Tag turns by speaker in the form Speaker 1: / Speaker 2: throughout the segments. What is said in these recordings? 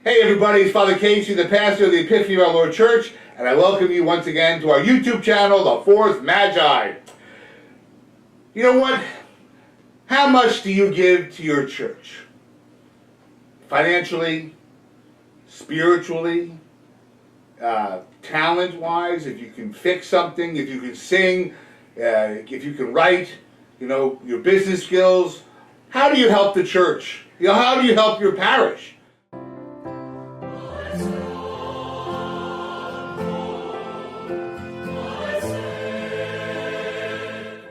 Speaker 1: Hey everybody, it's Father Casey, the pastor of the Epiphany of our Lord Church, and I welcome you once again to our YouTube channel, The Fourth Magi. You know what? How much do you give to your church? Financially, spiritually, talent-wise, if you can fix something, if you can sing, if you can write, your business skills. How do you help the church? How do you help your parish?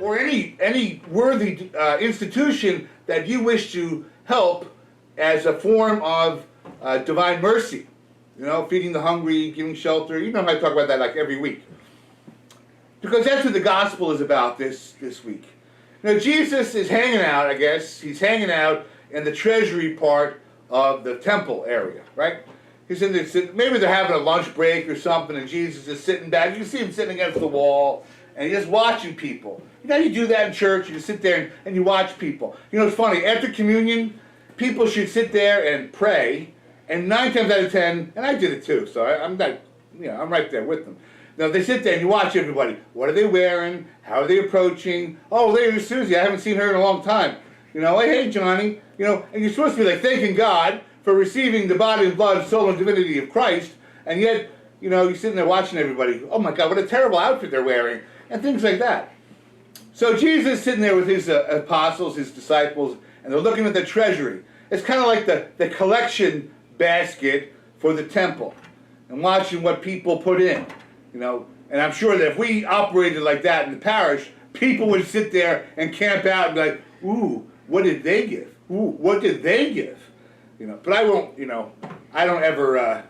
Speaker 1: Or any worthy institution that you wish to help as a form of divine mercy. Feeding the hungry, giving shelter. You know how I talk about that like every week. Because that's what the gospel is about this week. Jesus is hanging out, I guess. He's hanging out in the treasury part of the temple area, right? He's in there, maybe they're having a lunch break or something, and Jesus is sitting back. You can see him sitting against the wall, and he's just watching people. You do that in church. You just sit there and you watch people. It's funny. After communion, people should sit there and pray, and 9 times out of 10, and I did it too, so I'm not, I'm right there with them. Now, they sit there and you watch everybody. What are they wearing? How are they approaching? Oh, there's Susie. I haven't seen her in a long time. Hey, Johnny. And you're supposed to be like thanking God for receiving the body and blood, soul, and divinity of Christ, and yet, you're sitting there watching everybody. Oh my God, what a terrible outfit they're wearing, and things like that. So Jesus is sitting there with his apostles, his disciples, and they're looking at the treasury. It's kind of like the collection basket for the temple, and watching what people put in. And I'm sure that if we operated like that in the parish, people would sit there and camp out and be like, ooh, what did they give? Ooh, what did they give? But I won't, I don't ever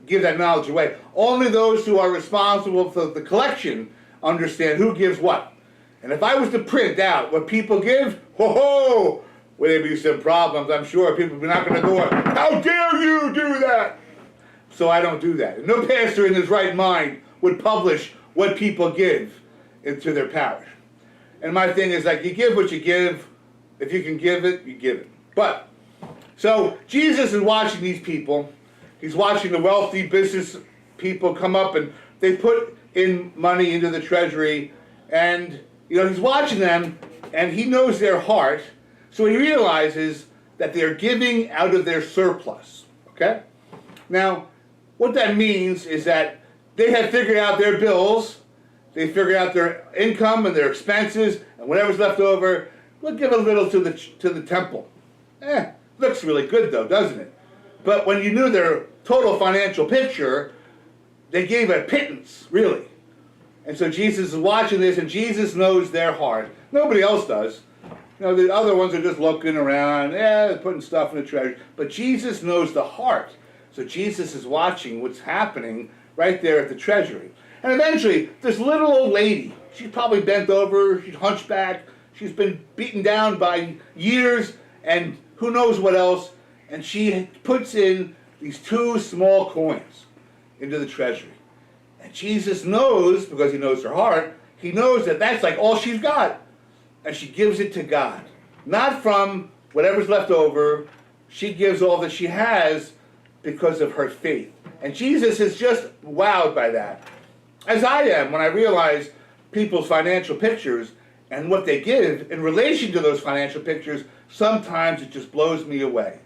Speaker 1: give that knowledge away. Only those who are responsible for the collection understand who gives what. And if I was to print out what people give, would there be some problems? I'm sure people would be knocking on the door. How dare you do that? So I don't do that. No pastor in his right mind would publish what people give into their parish. And my thing is like, you give what you give. If you can give it, you give it. But, so Jesus is watching these people. He's watching the wealthy business people come up and they put in money into the treasury. And, he's watching them and he knows their heart. So he realizes that they're giving out of their surplus. Okay? Now, what that means is that they have figured out their bills, they figured out their income and their expenses, and whatever's left over, we'll give a little to the temple. Looks really good though, doesn't it? But when you knew their total financial picture, they gave a pittance, really. And so Jesus is watching this, and Jesus knows their heart. Nobody else does. The other ones are just looking around, putting stuff in the treasury. But Jesus knows the heart. So Jesus is watching what's happening right there at the treasury. And eventually, this little old lady, she's probably bent over, she's hunchback, she's been beaten down by years and who knows what else, and she puts in these 2 small coins into the treasury. And Jesus knows, because he knows her heart, he knows that that's like all she's got. And she gives it to God. Not from whatever's left over, she gives all that she has because of her faith. And Jesus is just wowed by that. As I am when I realize people's financial pictures and what they give in relation to those financial pictures, sometimes it just blows me away.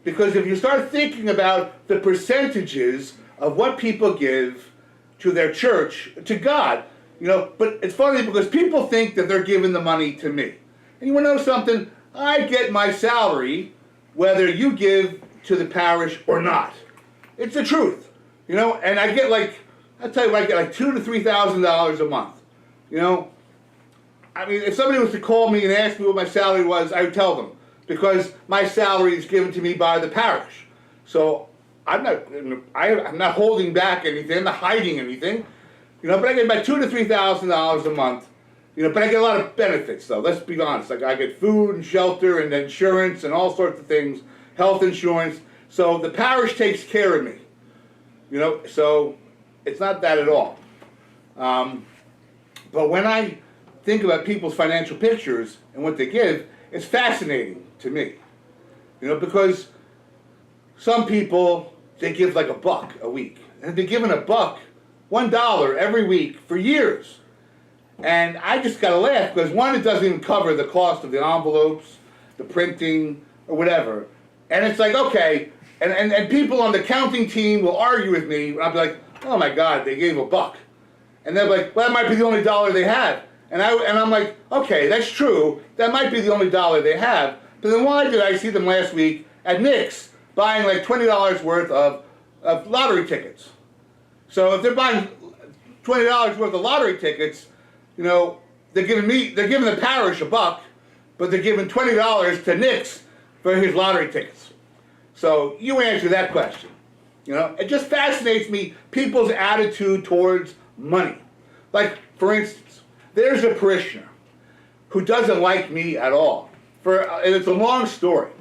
Speaker 1: Because if you start thinking about the percentages of what people give to their church, to God, but it's funny because people think that they're giving the money to me. And you want to know something? I get my salary whether you give to the parish or not. It's the truth. And I get I'll tell you what, I get like $2,000 to $3,000 a month. I mean, if somebody was to call me and ask me what my salary was, I would tell them. Because my salary is given to me by the parish. So I'm not holding back anything, I'm not hiding anything. But I get about $2,000 to $3,000 a month. But I get a lot of benefits though, let's be honest. Like I get food and shelter and insurance and all sorts of things, health insurance. So the parish takes care of me. So it's not that at all. But when I think about people's financial pictures and what they give, it's fascinating to me. Because some people, they give like $1 a week. And they're giving $1 every week for years. And I just gotta laugh, because one, it doesn't even cover the cost of the envelopes, the printing, or whatever. And it's like, okay, and people on the counting team will argue with me, I'll be like, oh my God, they gave $1. And they're like, well, that might be the only dollar they have. And I'm like, okay, that's true, that might be the only dollar they have, but then why did I see them last week at Nick's buying like $20 worth of lottery tickets? So if they're buying $20 worth of lottery tickets, you know, they're giving the parish $1, but they're giving $20 to Nick's for his lottery tickets. So you answer that question. You know, it just fascinates me, people's attitude towards money. Like, for instance, there's a parishioner who doesn't like me at all. And it's a long story.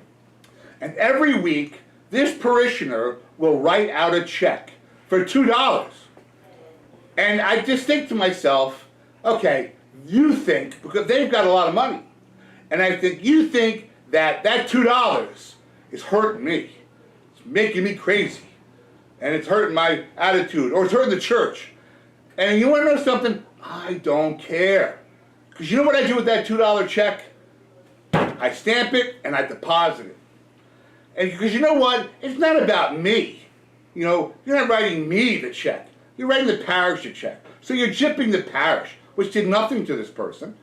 Speaker 1: And every week, this parishioner will write out a check for $2. And I just think to myself, okay, you think, because they've got a lot of money, and I think you think that $2 is hurting me. It's making me crazy. And it's hurting my attitude, or it's hurting the church. And you want to know something? I don't care. Because you know what I do with that $2 check? I stamp it and I deposit it. And because you know what? It's not about me. You know, you're not writing me the check. You're writing the parish the check. So you're gypping the parish, which did nothing to this person.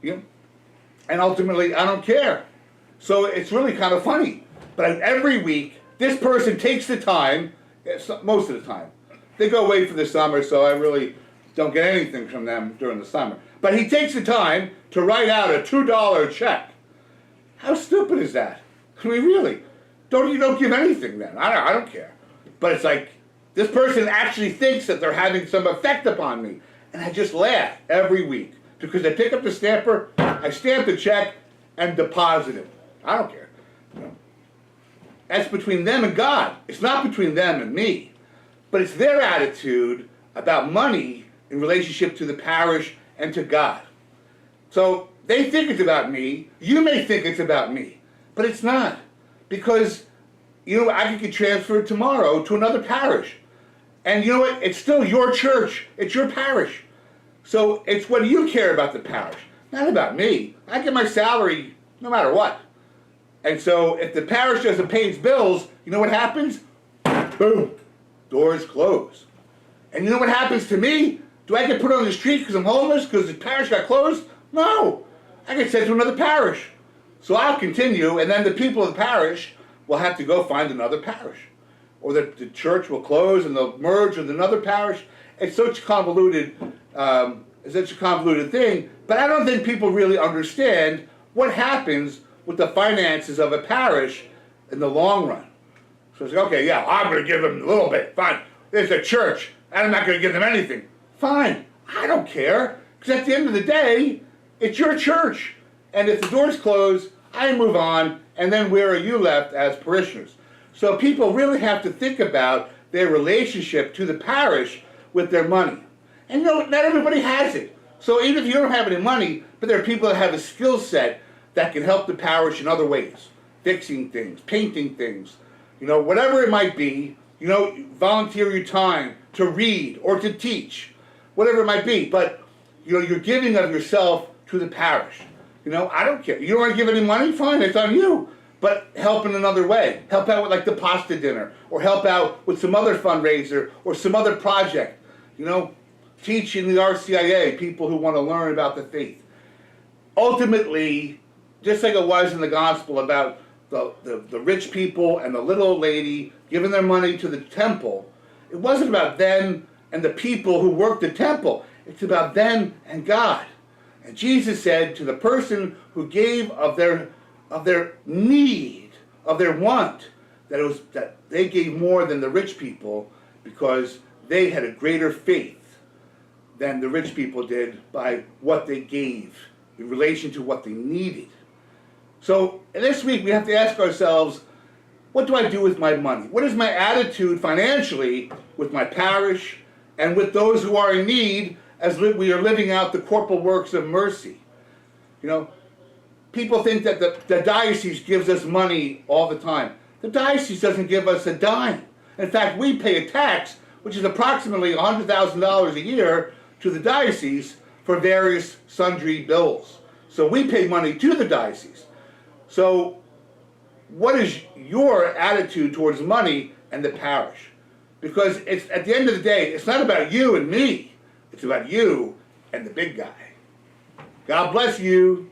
Speaker 1: You know? And ultimately, I don't care. So it's really kind of funny. But every week, this person takes the time, most of the time. They go away for the summer, so I really don't get anything from them during the summer. But he takes the time to write out a $2 check. How stupid is that? I mean, really? You don't give anything then. I don't care. But it's like, this person actually thinks that they're having some effect upon me. And I just laugh every week. Because I pick up the stamper, I stamp the check, and deposit it. I don't care. You know? That's between them and God. It's not between them and me. But it's their attitude about money in relationship to the parish and to God. So they think it's about me. You may think it's about me. But it's not. Because, you know, I could get transferred tomorrow to another parish. And you know what? It's still your church. It's your parish. So it's what you care about the parish, not about me. I get my salary no matter what. And so if the parish doesn't pay its bills, you know what happens? Boom. Doors close. And you know what happens to me? Do I get put on the street because I'm homeless because the parish got closed? No. I get sent to another parish. So I'll continue, and then the people of the parish will have to go find another parish. Or the church will close and they'll merge with another parish. It's such a convoluted thing, but I don't think people really understand what happens with the finances of a parish in the long run. So it's like, okay, yeah, I'm going to give them a little bit. Fine. It's a church, and I'm not going to give them anything. Fine. I don't care. Because at the end of the day, it's your church. And if the doors close, I move on, and then where are you left as parishioners? So people really have to think about their relationship to the parish with their money. And you know, not everybody has it. So even if you don't have any money, but there are people that have a skill set that can help the parish in other ways. Fixing things, painting things, you know, whatever it might be, you know, volunteer your time to read or to teach, whatever it might be. But, you know, you're giving of yourself to the parish. You know, I don't care. You don't want to give any money? Fine, it's on you. But help in another way. Help out with like the pasta dinner, or help out with some other fundraiser or some other project. You know, teach in the RCIA, people who want to learn about the faith. Ultimately, just like it was in the gospel about the rich people and the little old lady giving their money to the temple, it wasn't about them and the people who worked the temple. It's about them and God. And Jesus said to the person who gave of their need, of their want, that they gave more than the rich people because they had a greater faith than the rich people did by what they gave in relation to what they needed. So this week we have to ask ourselves, what do I do with my money? What is my attitude financially with my parish and with those who are in need as we are living out the corporal works of mercy? You know, people think that the diocese gives us money all the time. The diocese doesn't give us a dime. In fact, we pay a tax, which is approximately $100,000 a year to the diocese for various sundry bills. So we pay money to the diocese. So what is your attitude towards money and the parish? Because it's, at the end of the day, it's not about you and me. It's about you and the big guy. God bless you.